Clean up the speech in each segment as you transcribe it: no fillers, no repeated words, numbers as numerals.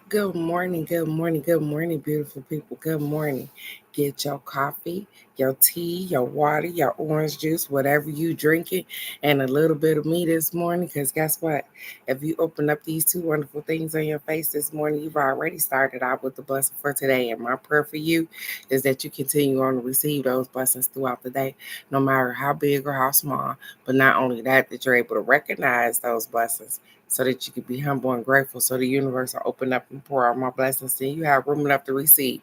Good morning, good morning, beautiful people. Good morning. Get your coffee, your tea, your water, your orange juice, whatever you drinking, and a little bit of me this morning. Because guess what? If you open up these two wonderful things on your face this morning, you've already started out with the blessing for today. And my prayer for you is that you continue on to receive those blessings throughout the day, no matter how big or how small. But not only that, that you're able to recognize those blessings so that you can be humble and grateful, so the universe will open up and pour out my blessings and you have room enough to receive.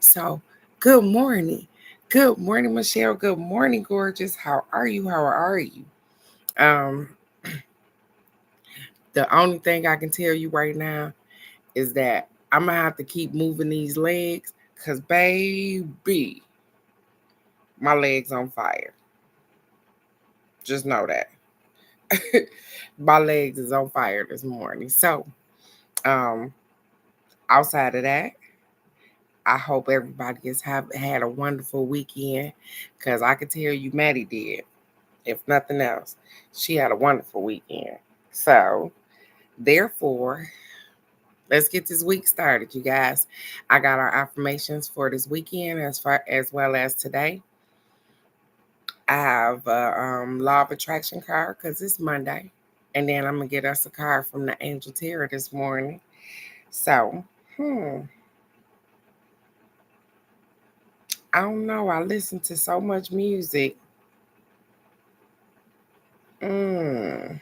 So, good morning. Good morning, Michelle. Good morning, gorgeous. How are you? How are you? Um, the only thing I can tell you right now is that I'm gonna have to keep moving these legs because baby, my legs on fire. Just know that. My legs is on fire this morning. So, um, outside of that, I hope everybody has had a wonderful weekend because I can tell you Maddie did. If nothing else, she had a wonderful weekend. So, therefore, let's get this week started, you guys. I got our affirmations for this weekend as well as today. I have a law of attraction card because it's Monday. And then I'm going to get us a card from the Angel Tarot this morning. So, I don't know. I listen to so much music. Mm.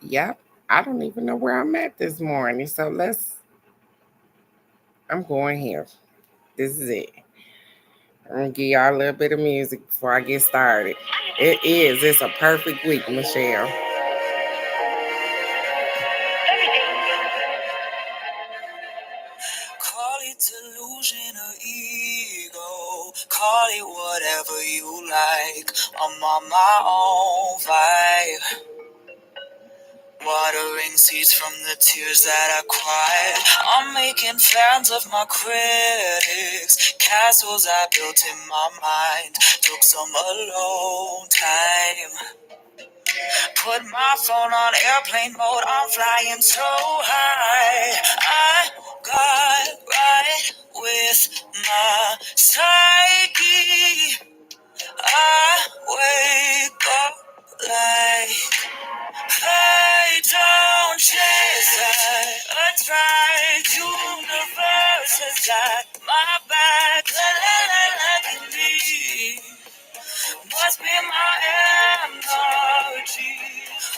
Yep. I don't even know where I'm at this morning. So I'm going here. This is it. I'm going to give y'all a little bit of music before I get started. It's a perfect week, Michelle. Call it delusion or ego. Call it whatever you like. I'm on my own vibe. Watering seeds from the tears that I cried. I'm making fans of my critics. Castles I built in my mind. Took some alone time. Put my phone on airplane mode. I'm flying so high. I got right with my psyche. I wake up like I don't chase, I attract. Universe has got my back. Let me. Must be my energy.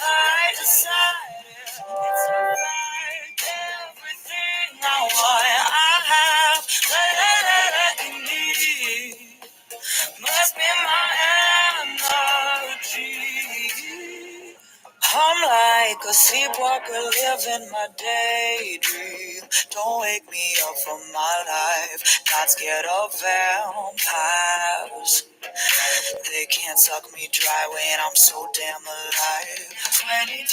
I decided it's alright. Everything I want, I have. Let me. Must be my energy. I'm like a sleepwalker living my daydream. Don't wake me up from my life. Not scared of vampires. They can't suck me dry when I'm so damn alive. 2020,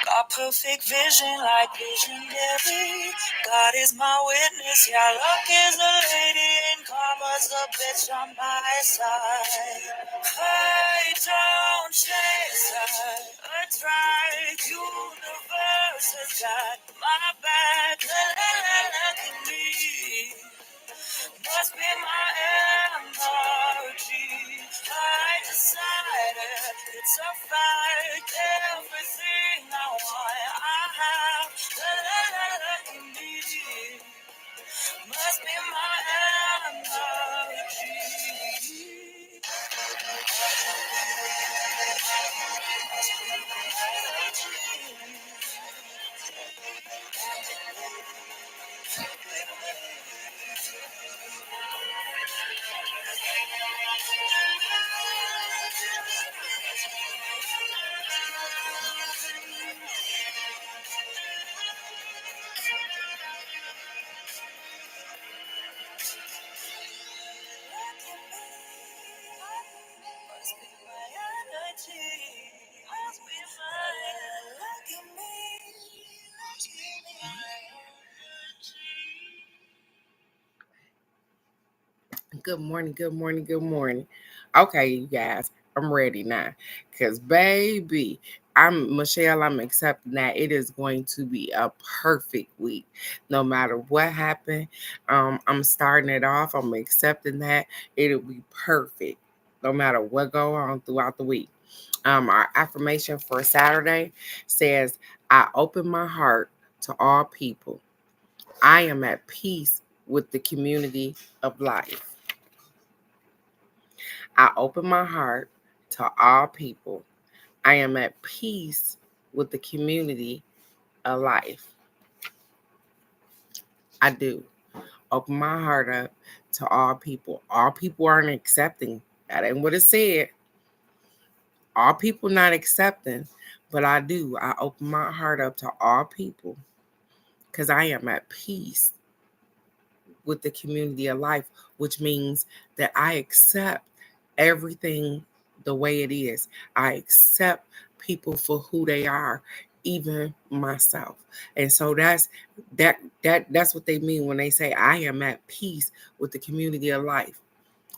got perfect vision like visionary. God is my witness, yeah, luck is a lady and karma's a bitch on my side. I don't chase, I attract. Universe has got my back. Look at me. Must be my energy. I decided it's a fight. Everything I want, I have. Let me. Must be my energy. Good morning, good morning, good morning. Okay, you guys, I'm ready now. Because, baby, I'm accepting that it is going to be a perfect week. No matter what happened, I'm starting it off. I'm accepting that it'll be perfect. No matter what go on throughout the week. Our affirmation for Saturday says, I open my heart to all people. I am at peace with the community of life. I open my heart to all people. I am at peace with the community of life. I do. Open my heart up to all people. All people aren't accepting. That ain't what it said. All people not accepting, but I do. I open my heart up to all people because I am at peace with the community of life, which means that I accept everything the way it is. I accept people for who they are, even myself. And so that's what they mean when they say I am at peace with the community of life.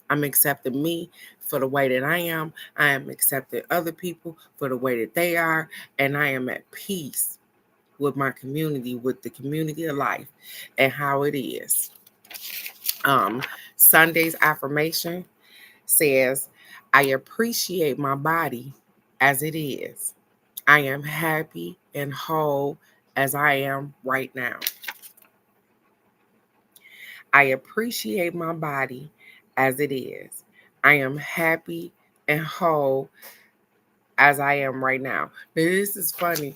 I'm accepting me for the way that I am. I am accepting other people for the way that they are, and I am at peace with my community, with the community of life and how it is. Um, Sunday's affirmation says, I appreciate my body as it is. I am happy and whole as I am right now. I appreciate my body as it is. I am happy and whole as I am right now. Now, this is funny.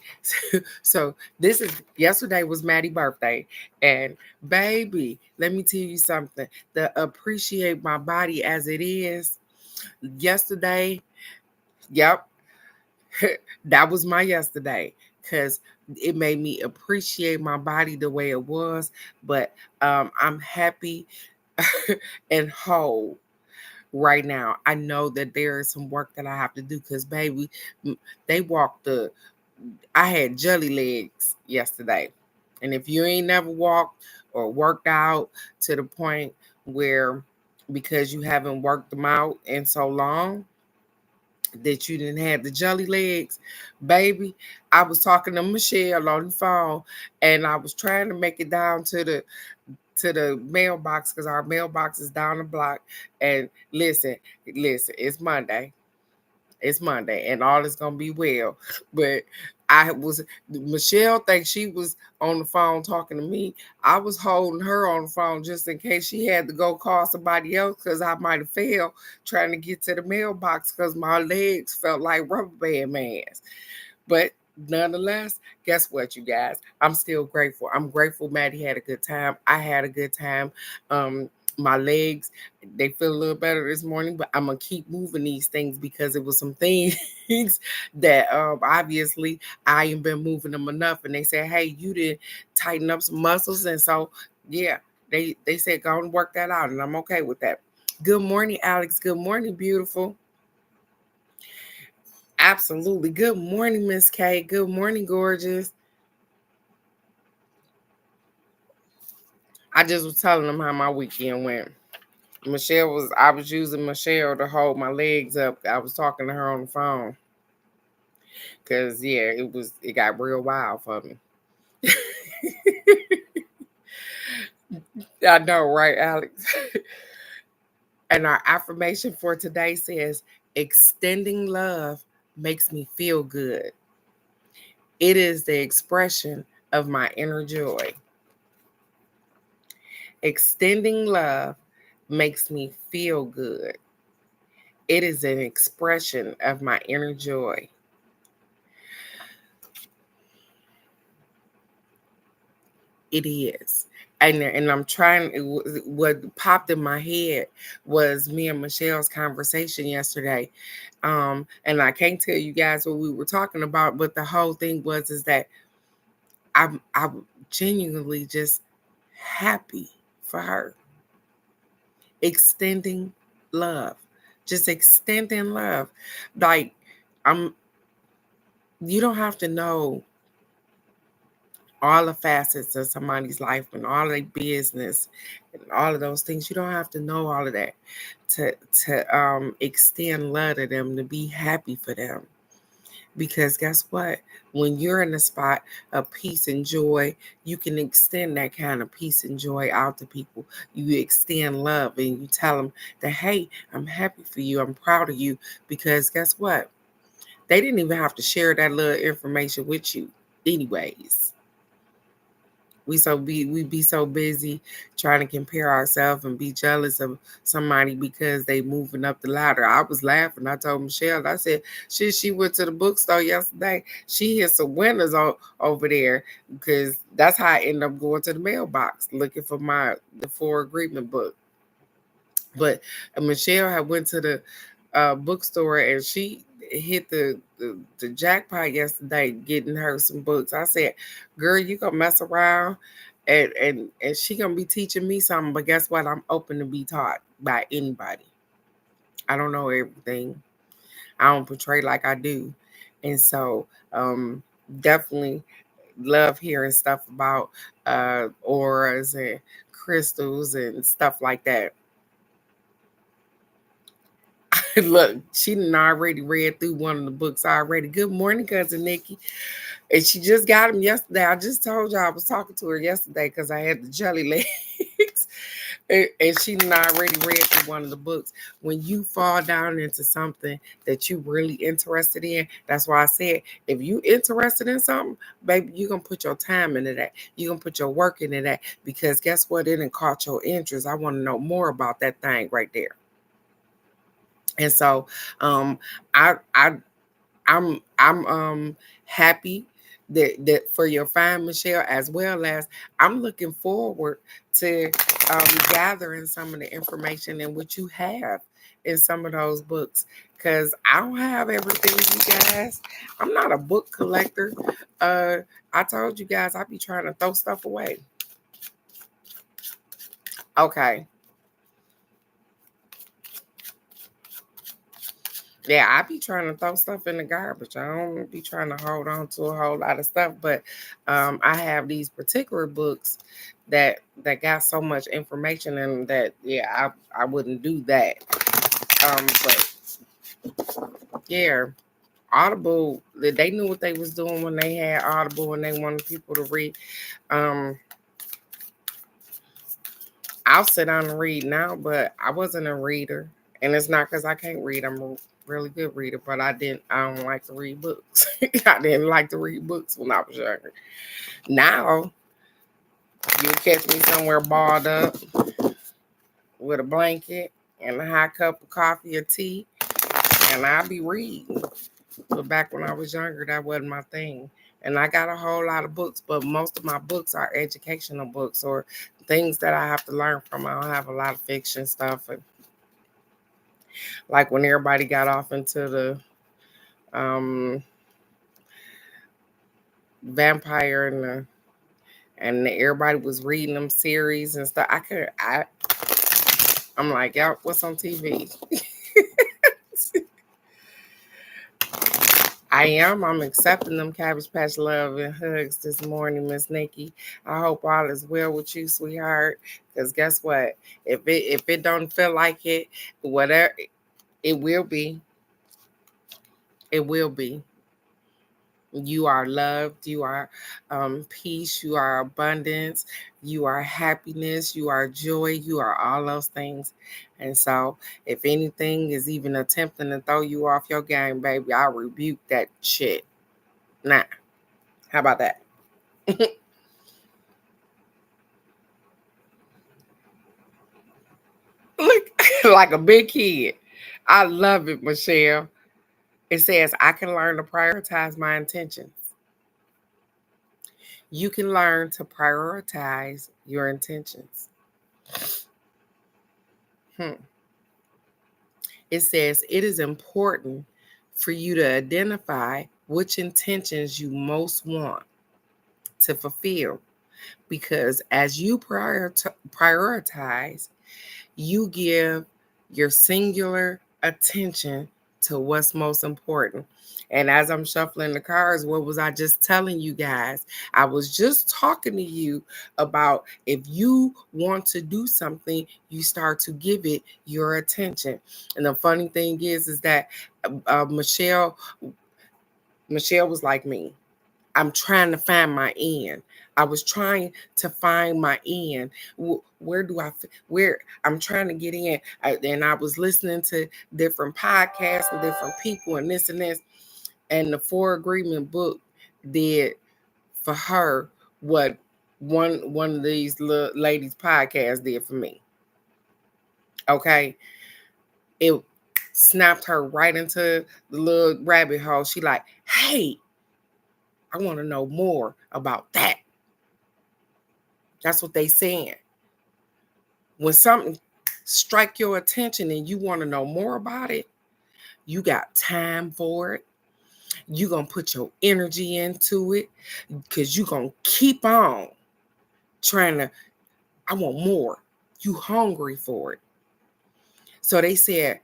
So this is yesterday was Maddie's birthday, and baby, let me tell you something. The appreciate my body as it is. Yesterday, yep, that was my yesterday because it made me appreciate my body the way it was. But I'm happy and whole right now. I know that there is some work that I have to do because, baby, they walked I had jelly legs yesterday. And if you ain't never walked or worked out to the point where, because you haven't worked them out in so long, that you didn't have the jelly legs, baby. I was talking to Michelle on the phone, and I was trying to make it down to the mailbox because our mailbox is down the block. And listen, it's Monday. It's Monday, and all is gonna be well. But Michelle thinks she was on the phone talking to me. I was holding her on the phone just in case she had to go call somebody else because I might have failed trying to get to the mailbox because my legs felt like rubber band mans. But nonetheless, guess what, you guys? I'm still grateful. I'm grateful Maddie had a good time. I had a good time. My legs, they feel a little better this morning, but I'm gonna keep moving these things because it was some things that obviously I ain't been moving them enough. And they said, hey, you did tighten up some muscles. And so yeah, they said go and work that out, and I'm okay with that. Good morning, Alex. Good morning, beautiful. Absolutely. Good morning, Miss K. Good morning, gorgeous. I just was telling them how my weekend went. I was using Michelle to hold my legs up. I was talking to her on the phone. Cause yeah, it got real wild for me. I know, right, Alex? And our affirmation for today says, extending love makes me feel good. It is the expression of my inner joy. Extending love makes me feel good. It is an expression of my inner joy. It is. And I'm trying, what popped in my head was me and Michelle's conversation yesterday. And I can't tell you guys what we were talking about, but the whole thing is that I'm genuinely just happy for her. Extending love. Just extending love. Like I'm you don't have to know all the facets of somebody's life and all their business and all of those things. You don't have to know all of that to extend love to them, to be happy for them. Because guess what? When you're in a spot of peace and joy, you can extend that kind of peace and joy out to people. You extend love and you tell them that, hey, I'm happy for you. I'm proud of you. Because guess what? They didn't even have to share that little information with you, anyways. We be so busy trying to compare ourselves and be jealous of somebody because they moving up the ladder. I was laughing. I told Michelle, I said, she went to the bookstore yesterday. She hit some winners over there because that's how I ended up going to the mailbox looking for the Four Agreement book. But Michelle had went to the bookstore and she hit the jackpot yesterday getting her some books. I said, girl, you gonna mess around and she gonna be teaching me something. But guess what? I'm open to be taught by anybody. I don't know everything. I don't portray like I do. And so definitely love hearing stuff about auras and crystals and stuff like that. Look, she done already read through one of the books already. Good morning, cousin Nikki. And she just got them yesterday. I just told you I was talking to her yesterday because I had the jelly legs. And she done already read through one of the books. When you fall down into something that you really interested in, that's why I said, if you interested in something, baby, you're going to put your time into that. You're going to put your work into that. Because guess what? It done caught your interest. I want to know more about that thing right there. And so um I'm happy that for your find, Michelle, as well as I'm looking forward to gathering some of the information in which you have in some of those books, because I don't have everything, you guys. I'm not a book collector. uh I told you guys I be trying to throw stuff away. Okay. Yeah, I be trying to throw stuff in the garbage. I don't be trying to hold on to a whole lot of stuff, but I have these particular books that got so much information in that, yeah, I wouldn't do that. But yeah, Audible, they knew what they was doing when they had Audible and they wanted people to read. Um, I'll sit down and read now, but I wasn't a reader, and it's not because I can't read. I'm a really good reader, but I don't like to read books. I didn't like to read books when I was younger. Now you'll catch me somewhere balled up with a blanket and a hot cup of coffee or tea, and I'll be reading. But back when I was younger, that wasn't my thing. And I got a whole lot of books, but most of my books are educational books or things that I have to learn from. I don't have a lot of fiction stuff. And like when everybody got off into the um, vampire and everybody was reading them series and stuff. I'm like, y'all, what's on TV? I'm accepting them Cabbage Patch love and hugs this morning, Miss Nikki. I hope all is well with you, sweetheart. Because guess what? If it don't feel like it, whatever, it will be. It will be. You are loved. You are peace. You are abundance. You are happiness. You are joy. You are all those things. And so, if anything is even attempting to throw you off your game, baby, I rebuke that shit. Nah. How about that? Look, like a big kid. I love it, Michelle. It says, I can learn to prioritize my intentions. You can learn to prioritize your intentions. Hmm. It says, it is important for you to identify which intentions you most want to fulfill, because as you prioritize, you give your singular attention to what's most important. And as I'm shuffling the cards, what was I just telling you guys? I was just talking to you about if you want to do something, you start to give it your attention. And the funny thing is that Michelle Michelle was like me. I'm trying to find my end. I was trying to find my end. Where do I, where I'm trying to get in. And I was listening to different podcasts and different people and this and this. And the Four Agreement book did for her what one of these little ladies podcasts did for me. Okay. It snapped her right into the little rabbit hole. She like, hey, I want to know more about that. That's what they saying. When something strike your attention and you want to know more about it, you got time for it. You're going to put your energy into it because you're going to keep on trying to, I want more. You hungry for it. So they said,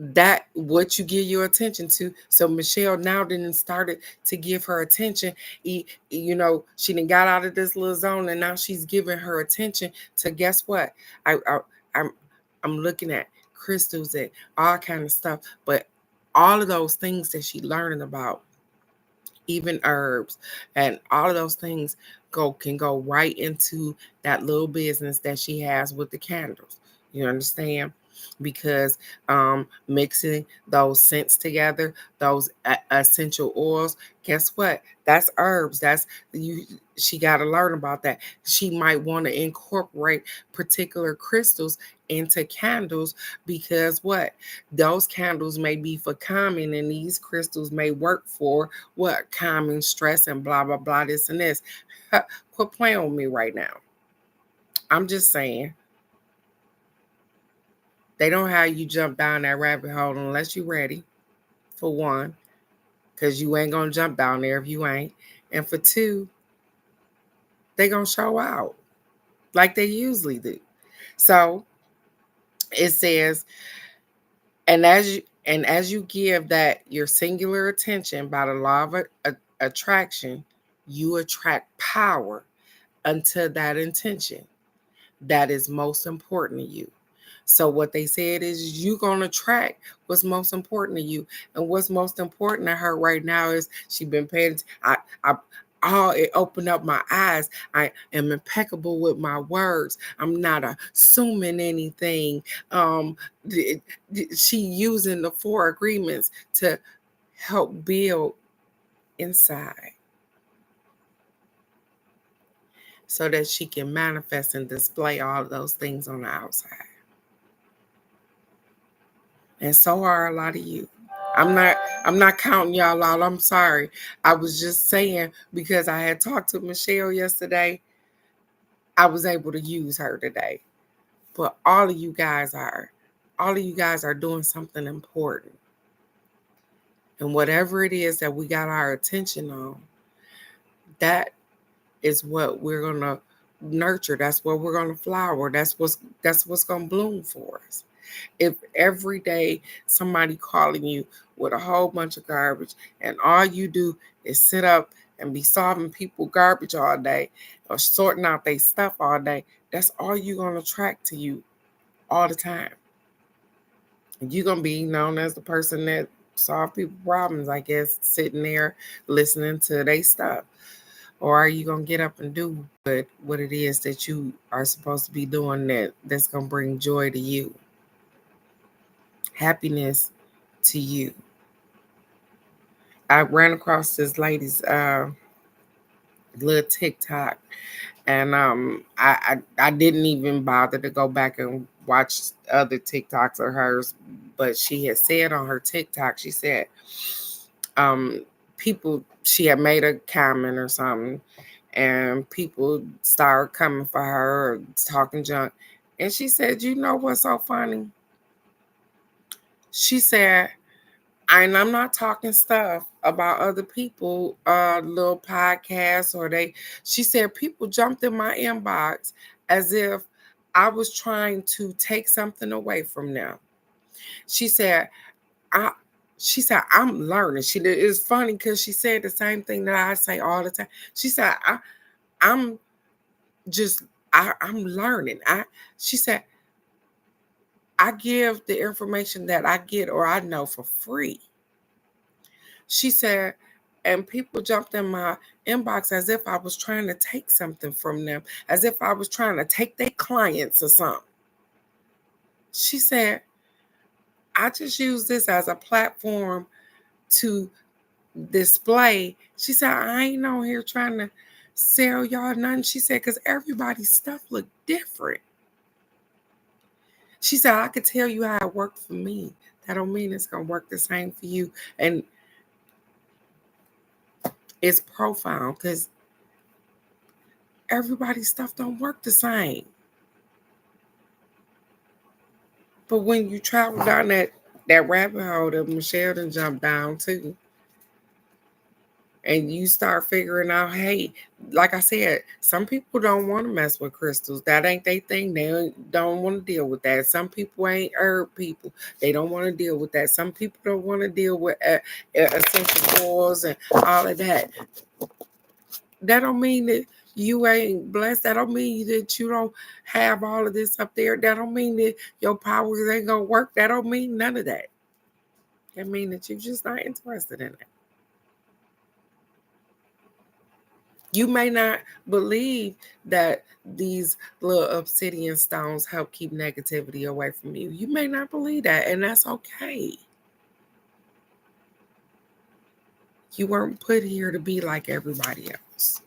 that what you give your attention to. So Michelle now didn't started to give her attention. You know, she didn't got out of this little zone, and now she's giving her attention to, guess what? I'm I'm looking at crystals and all kind of stuff, but all of those things that she learning about, even herbs and all of those things can go right into that little business that she has with the candles. You understand? Because mixing those scents together, those essential oils, guess what? That's herbs. That's you. She got to learn about that. She might want to incorporate particular crystals into candles because what? Those candles may be for calming, and these crystals may work for what? Calming, stress, and blah blah blah. This and this. Quit playing with me right now. I'm just saying. They don't have you jump down that rabbit hole unless you're ready, for one, because you ain't going to jump down there if you ain't. And for two, they going to show out like they usually do. So it says, and as you give that your singular attention by the law of attraction, you attract power unto that intention that is most important to you. So what they said is you're going to track what's most important to you. And what's most important to her right now is she been paying. It opened up my eyes. I am impeccable with my words. I'm not assuming anything. She using the four agreements to help build inside so that she can manifest and display all of those things on the outside. And so are a lot of you. I'm not counting y'all out. I'm sorry. I was just saying because I had talked to Michelle yesterday, I was able to use her today. But all of you guys are doing something important. And whatever it is that we got our attention on, that is what we're gonna nurture. That's what we're gonna flower. That's what's gonna bloom for us. If every day somebody calling you with a whole bunch of garbage and all you do is sit up and be solving people garbage all day or sorting out their stuff all day, that's all you're going to attract to you all the time. You're going to be known as the person that solve people problems, I guess, sitting there listening to their stuff. Or are you going to get up and do what it is that you are supposed to be doing that's going to bring joy to you? Happiness to you. I ran across this lady's little TikTok, and I didn't even bother to go back and watch other TikToks of hers, but she had said on her TikTok, she said people, she had made a comment or something, and people started coming for her or talking junk, and she said, you know what's so funny? She said, and I'm not talking stuff about other people, little podcasts she said people jumped in my inbox as if I was trying to take something away from them. She said, I she said, I'm learning. It's funny because she said the same thing that I say all the time. She said, I'm just I'm learning. She said, I give the information that I get or I know for free. She said, and people jumped in my inbox as if I was trying to take something from them, as if I was trying to take their clients or something. She said, I just use this as a platform to display. She said, I ain't on here trying to sell y'all nothing. She said, because everybody's stuff look different. She said, I could tell you how it worked for me. That don't mean it's going to work the same for you. And it's profound because everybody's stuff don't work the same. But when you travel down that rabbit hole that Michelle done jumped down too, and you start figuring out, hey, like I said, some people don't want to mess with crystals. That ain't their thing. They don't want to deal with that. Some people ain't herb people. They don't want to deal with that. Some people don't want to deal with essential oils and all of that. That don't mean that you ain't blessed. That don't mean that you don't have all of this up there. That don't mean that your powers ain't gonna work. That don't mean none of that. That mean that you're just not interested in it. You may not believe that these little obsidian stones help keep negativity away from you. You may not believe that, and that's okay. You weren't put here to be like everybody else.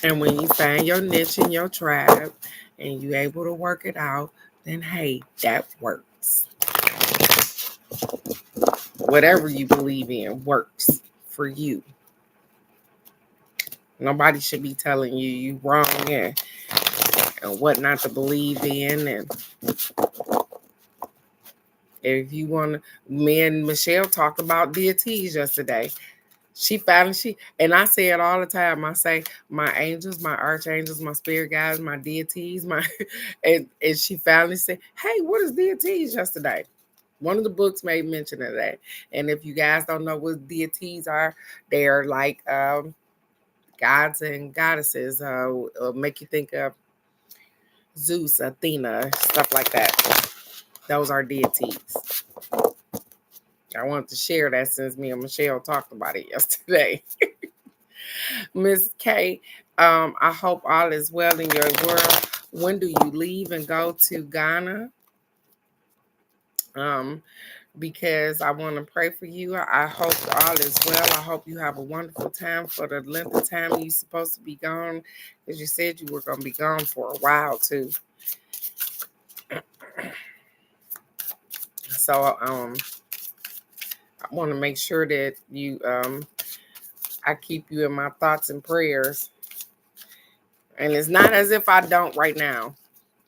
And when you find your niche in your tribe and you're able to work it out, then hey, that works. Whatever you believe in works for you. Nobody should be telling you you wrong and what not to believe in. And if you want to, me and Michelle talked about deities yesterday. And I say it all the time. I say my angels, my archangels, my spirit guides, my deities, and she finally said, hey, what is deities yesterday? One of the books made mention of that. And if you guys don't know what deities are, they are like gods and goddesses. Make you think of Zeus, Athena, stuff like that. Those are deities. I wanted to share that since me and Michelle talked about it yesterday. Miss K, I hope all is well in your world. When do you leave and go to Ghana? Because I want to pray for you. I hope all is well. I hope you have a wonderful time for the length of time you're supposed to be gone. Because you said you were going to be gone for a while too. So I want to make sure that you I keep you in my thoughts and prayers. And it's not as if I don't right now.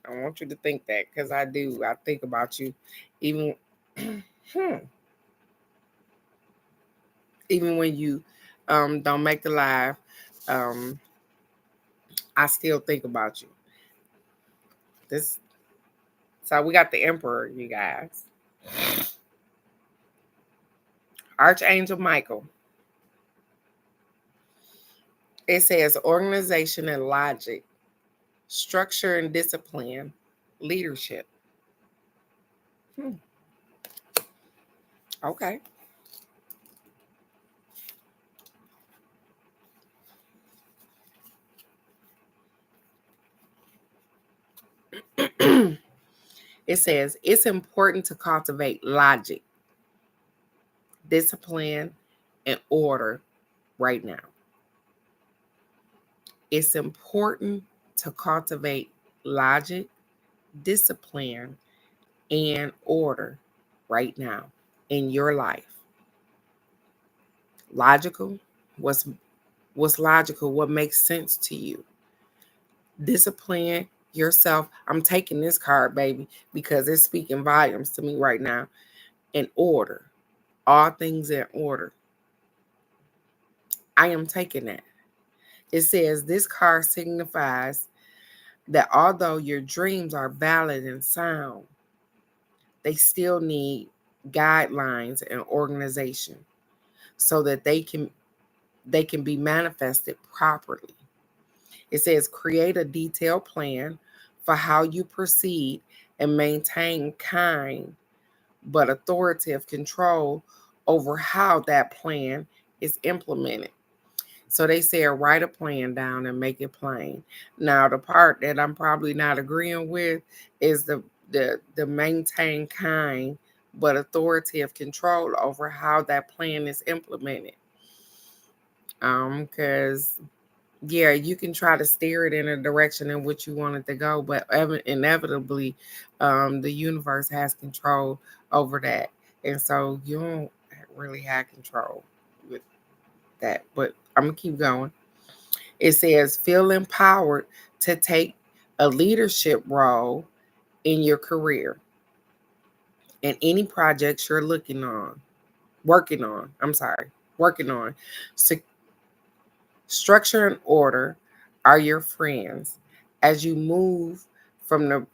I want you to think that because I do. I think about you even even when you don't make the live. I still think about you. So we got the Emperor, you guys. Archangel Michael. It says organization and logic, structure and discipline, leadership. Okay. It says it's important to cultivate logic, discipline, and order right now. It's important to cultivate logic, discipline, and order right now in your life. Logical, what's logical, what makes sense to you. Discipline yourself. I'm taking this card, baby, because it's speaking volumes to me right now. In order, all things in order. I am taking that. It says this card signifies that although your dreams are valid and sound, they still need guidelines and organization so that they can be manifested properly. It says create a detailed plan for how you proceed and maintain kind but authoritative control over how that plan is implemented. So they said write a plan down and make it plain. Now the part that I'm probably not agreeing with is the maintain kind but authoritative control over how that plan is implemented. Because yeah, you can try to steer it in a direction in which you want it to go, but inevitably, the universe has control over that, and so you don't really have control with that. But I'm gonna keep going. It says feel empowered to take a leadership role in your career and any projects you're working on. I'm sorry, working on. So structure and order are your friends as you move from the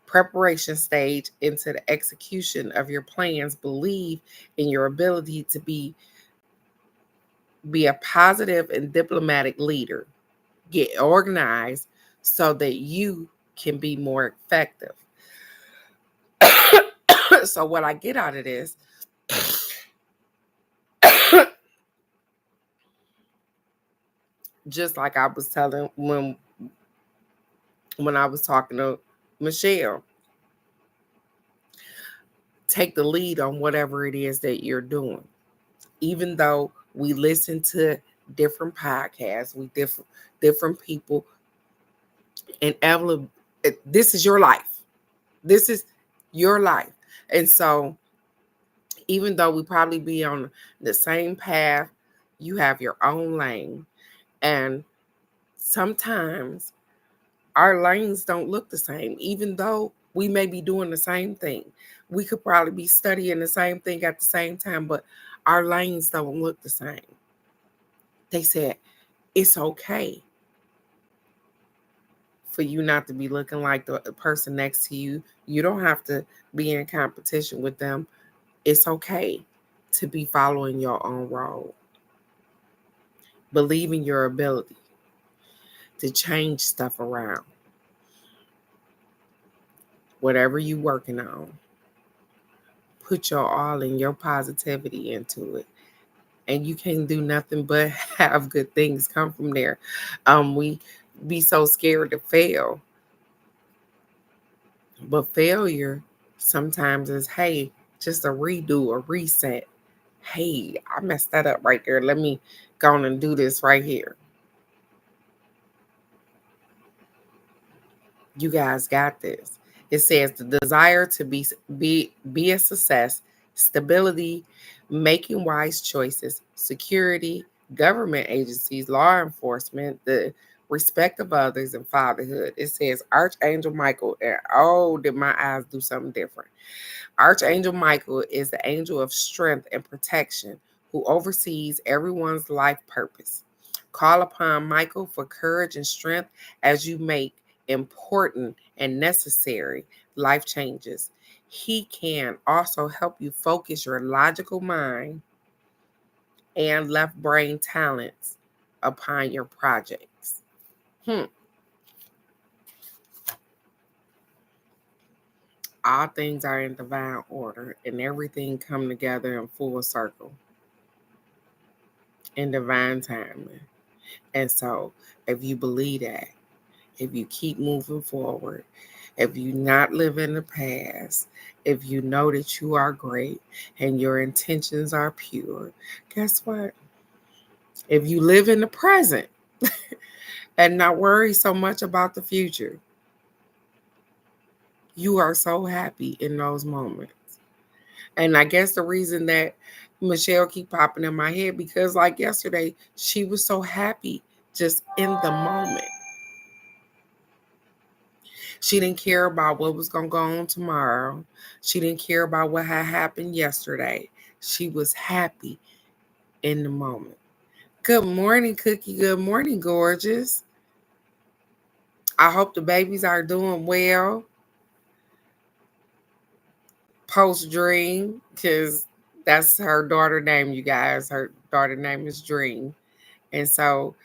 preparation stage into the execution of your plans. Believe in your ability to be a positive and diplomatic leader. Get organized so that you can be more effective. So what I get out of this, just like I was telling when I was talking to Michelle, take the lead on whatever it is that you're doing. Even though we listen to different podcasts, we different people, and Evelyn, this is your life. This is your life. And so even though we probably be on the same path, you have your own lane. And sometimes our lanes don't look the same, even though we may be doing the same thing. We could probably be studying the same thing at the same time, but our lanes don't look the same. They said it's okay for you not to be looking like the person next to you. You don't have to be in competition with them. It's okay to be following your own road. Believe in your ability to change stuff around. Whatever you're working on, put your all in your positivity into it. And you can't do nothing but have good things come from there. We be so scared to fail. But failure sometimes is, hey, just a redo, a reset. Hey, I messed that up right there. Let me go on and do this right here. You guys got this. It says the desire to be a success, stability, making wise choices, security, government agencies, law enforcement, the respect of others, and fatherhood. It says Archangel Michael, and oh, did my eyes do something different? Archangel Michael is the angel of strength and protection who oversees everyone's life purpose. Call upon Michael for courage and strength as you make important and necessary life changes. He can also help you focus your logical mind and left brain talents upon your projects. All things are in divine order and everything come together in full circle in divine timing. And so if you believe that, if you keep moving forward, if you not live in the past, if you know that you are great and your intentions are pure, guess what? If you live in the present and not worry so much about the future, you are so happy in those moments. And I guess the reason that Michelle keep popping in my head, because like yesterday, she was so happy just in the moment. She didn't care about what was going to go on tomorrow. She didn't care about what had happened yesterday. She was happy in the moment. Good morning, Cookie. Good morning, gorgeous. I hope the babies are doing well. Post Dream, because that's her daughter name, you guys. Her daughter name is Dream. And so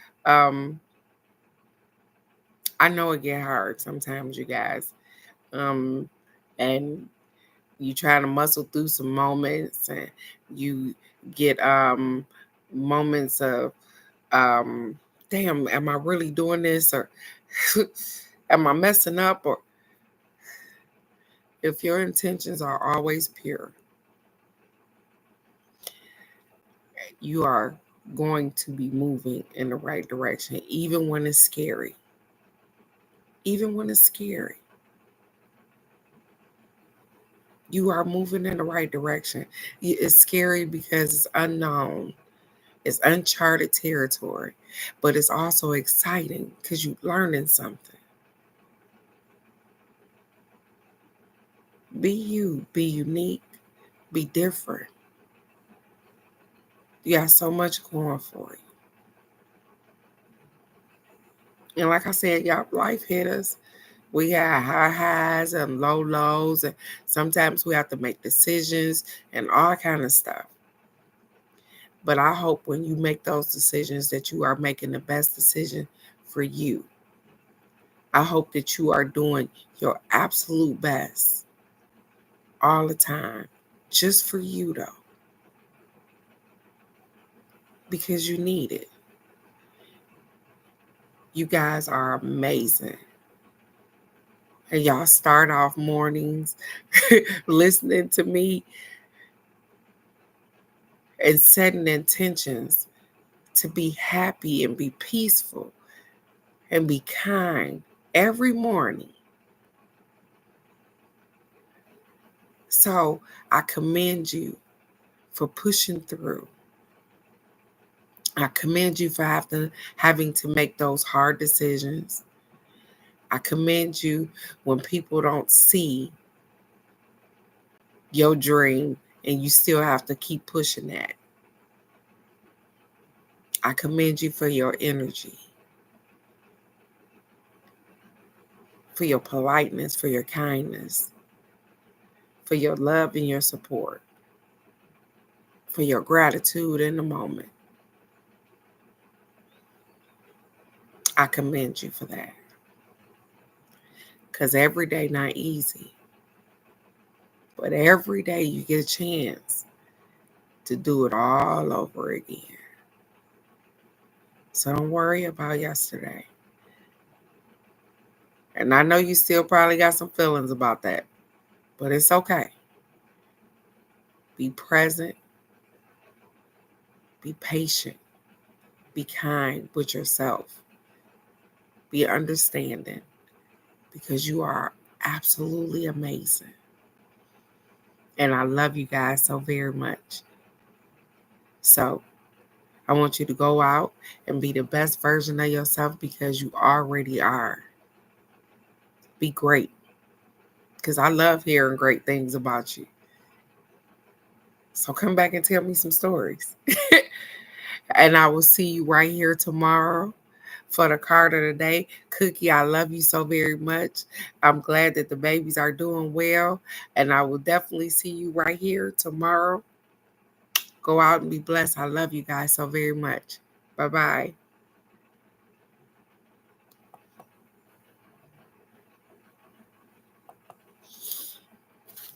I know it get hard sometimes, you guys. Um, and You trying to muscle through some moments, and you get moments of damn, am I really doing this, or am I messing up? Or if your intentions are always pure, you are going to be moving in the right direction, even when it's scary. Even when it's scary, you are moving in the right direction. It's scary because it's unknown, it's uncharted territory, but it's also exciting because you're learning something. Be you, be unique, be different. You got so much going for you. And like I said, y'all, life hit us. We have high highs and low lows, and sometimes we have to make decisions and all kind of stuff. But I hope when you make those decisions that you are making the best decision for you. I hope that you are doing your absolute best all the time, just for you though, because you need it. You guys are amazing. And y'all start off mornings listening to me and setting intentions to be happy and be peaceful and be kind every morning. So I commend you for pushing through. I commend you for having to make those hard decisions. I commend you when people don't see your dream and you still have to keep pushing that. I commend you for your energy, for your politeness, for your kindness, for your love and your support, for your gratitude in the moment. I commend you for that. Because every day not easy. But every day you get a chance to do it all over again. So don't worry about yesterday. And I know you still probably got some feelings about that, but it's okay. Be present, be patient, be kind with yourself, be understanding, because you are absolutely amazing. And I love you guys so very much. So I want you to go out and be the best version of yourself, because you already are. Be great. Because I love hearing great things about you. So come back and tell me some stories. And I will see you right here tomorrow for the card of the day. Cookie, I love you so very much. I'm glad that the babies are doing well. And I will definitely see you right here tomorrow. Go out and be blessed. I love you guys so very much. Bye-bye.